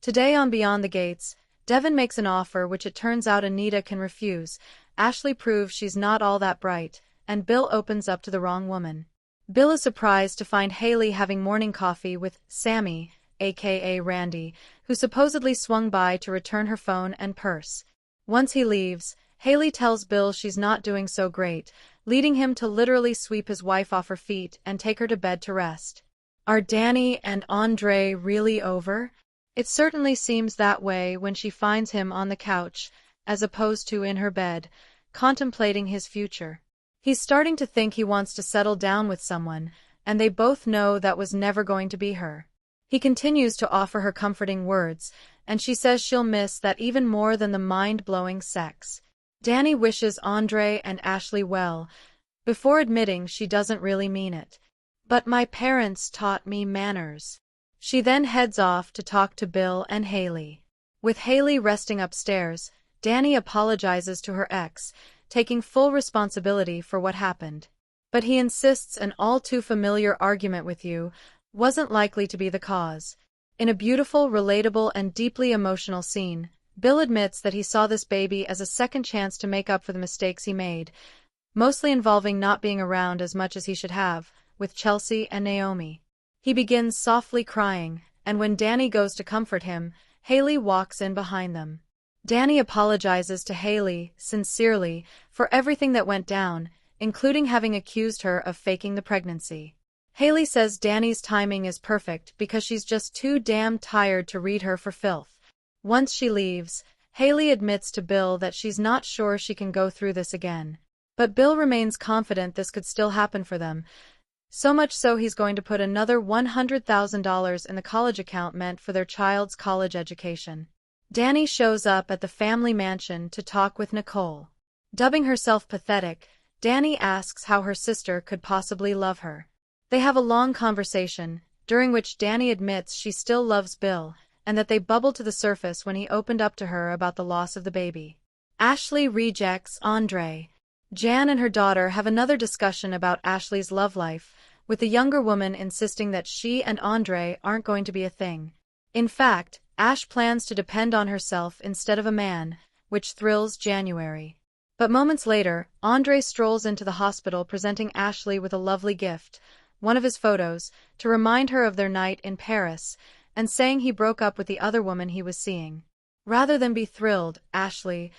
Today on Beyond the Gates, Devon makes an offer which it turns out Anita can refuse. Ashley proves she's not all that bright, and Bill opens up to the wrong woman. Bill is surprised to find Haley having morning coffee with Sammy, aka Randy, who supposedly swung by to return her phone and purse. Once he leaves, Haley tells Bill she's not doing so great, leading him to literally sweep his wife off her feet and take her to bed to rest. Are Dani and Andre really over? It certainly seems that way when she finds him on the couch, as opposed to in her bed, contemplating his future. He's starting to think he wants to settle down with someone, and they both know that was never going to be her. He continues to offer her comforting words, and she says she'll miss that even more than the mind-blowing sex. Dani wishes Andre and Ashley well, before admitting she doesn't really mean it. But my parents taught me manners. She then heads off to talk to Bill and Haley. With Haley resting upstairs, Dani apologizes to her ex, taking full responsibility for what happened. But he insists an all-too-familiar argument with you wasn't likely to be the cause. In a beautiful, relatable, and deeply emotional scene, Bill admits that he saw this baby as a second chance to make up for the mistakes he made, mostly involving not being around as much as he should have, with Chelsea and Naomi. He begins softly crying, and when Dani goes to comfort him, Haley walks in behind them. Dani apologizes to Haley, sincerely, for everything that went down, including having accused her of faking the pregnancy. Haley says Dani's timing is perfect because she's just too damn tired to read her for filth. Once she leaves, Haley admits to Bill that she's not sure she can go through this again. But Bill remains confident this could still happen for them, so much so he's going to put another $100,000 in the college account meant for their child's college education. Dani shows up at the family mansion to talk with Nicole. Dubbing herself pathetic, Dani asks how her sister could possibly love her. They have a long conversation, during which Dani admits she still loves Bill, and that they bubbled to the surface when he opened up to her about the loss of the baby. Ashley rejects Andre. Jan and her daughter have another discussion about Ashley's love life, with the younger woman insisting that she and Andre aren't going to be a thing. In fact, Ash plans to depend on herself instead of a man, which thrills January. But moments later, Andre strolls into the hospital presenting Ashley with a lovely gift, one of his photos, to remind her of their night in Paris, and saying he broke up with the other woman he was seeing. Rather than be thrilled, Ashley,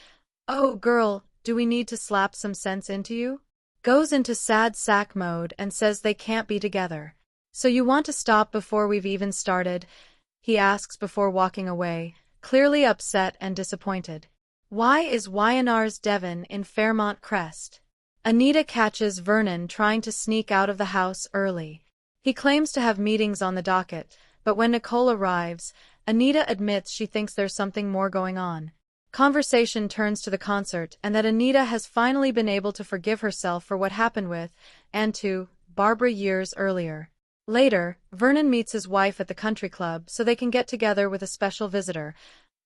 "Oh girl, do we need to slap some sense into you?" goes into sad sack mode and says they can't be together. "So you want to stop before we've even started?" he asks before walking away, clearly upset and disappointed. Why is YNR's Devon in Fairmont Crest? Anita catches Vernon trying to sneak out of the house early. He claims to have meetings on the docket, but when Nicole arrives, Anita admits she thinks there's something more going on. Conversation turns to the concert and that Anita has finally been able to forgive herself for what happened with, and to, Barbara years earlier. Later, Vernon meets his wife at the country club so they can get together with a special visitor,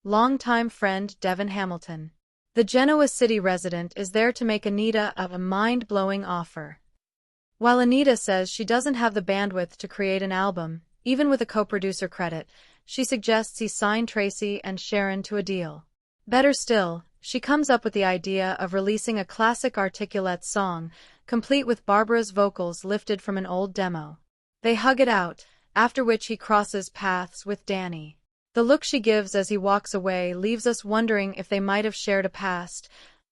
longtime friend Devon Hamilton. The Genoa City resident is there to make Anita a mind-blowing offer. While Anita says she doesn't have the bandwidth to create an album, even with a co-producer credit, she suggests he sign Tracy and Sharon to a deal. Better still, she comes up with the idea of releasing a classic Articulate song, complete with Barbara's vocals lifted from an old demo. They hug it out, after which he crosses paths with Dani. The look she gives as he walks away leaves us wondering if they might have shared a past,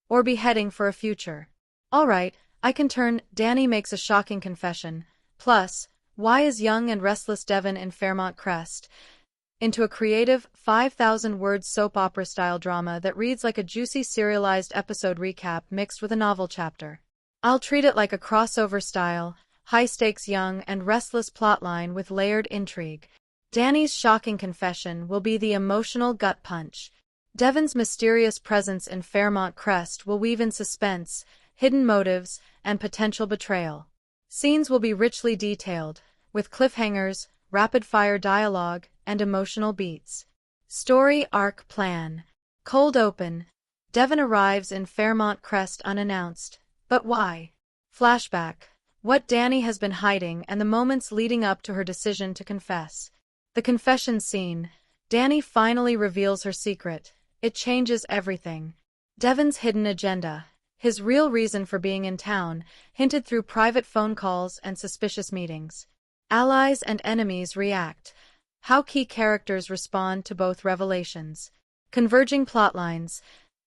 or be heading for a future. Alright, I can turn. Dani makes a shocking confession. Plus, why is young and restless Devon in Fairmont Crest? Into a creative, 5,000-word soap opera-style drama that reads like a juicy serialized episode recap mixed with a novel chapter. I'll treat it like a crossover-style, high-stakes young and restless plotline with layered intrigue. Dani's shocking confession will be the emotional gut punch. Devon's mysterious presence in Fairmont Crest will weave in suspense, hidden motives, and potential betrayal. Scenes will be richly detailed, with cliffhangers, rapid-fire dialogue, and emotional beats. Story arc plan. Cold open. Devon arrives in Fairmont Crest unannounced. But why? Flashback. What Dani has been hiding and the moments leading up to her decision to confess. The confession scene. Dani finally reveals her secret. It changes everything. Devon's hidden agenda, his real reason for being in town, hinted through private phone calls and suspicious meetings. Allies and enemies react. How key characters respond to both revelations. Converging plotlines.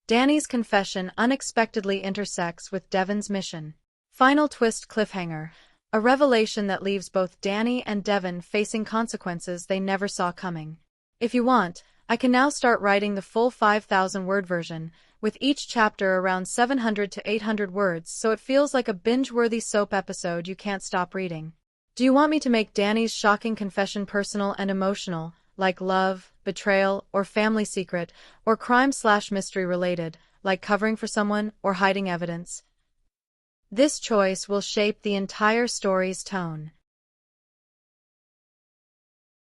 Dani's confession unexpectedly intersects with Devon's mission. Final twist cliffhanger. A revelation that leaves both Dani and Devon facing consequences they never saw coming. If you want, I can now start writing the full 5,000-word version, with each chapter around 700 to 800 words, so it feels like a binge-worthy soap episode you can't stop reading. Do you want me to make Dani's shocking confession personal and emotional, like love, betrayal, or family secret, or crime/mystery related, like covering for someone or hiding evidence? This choice will shape the entire story's tone.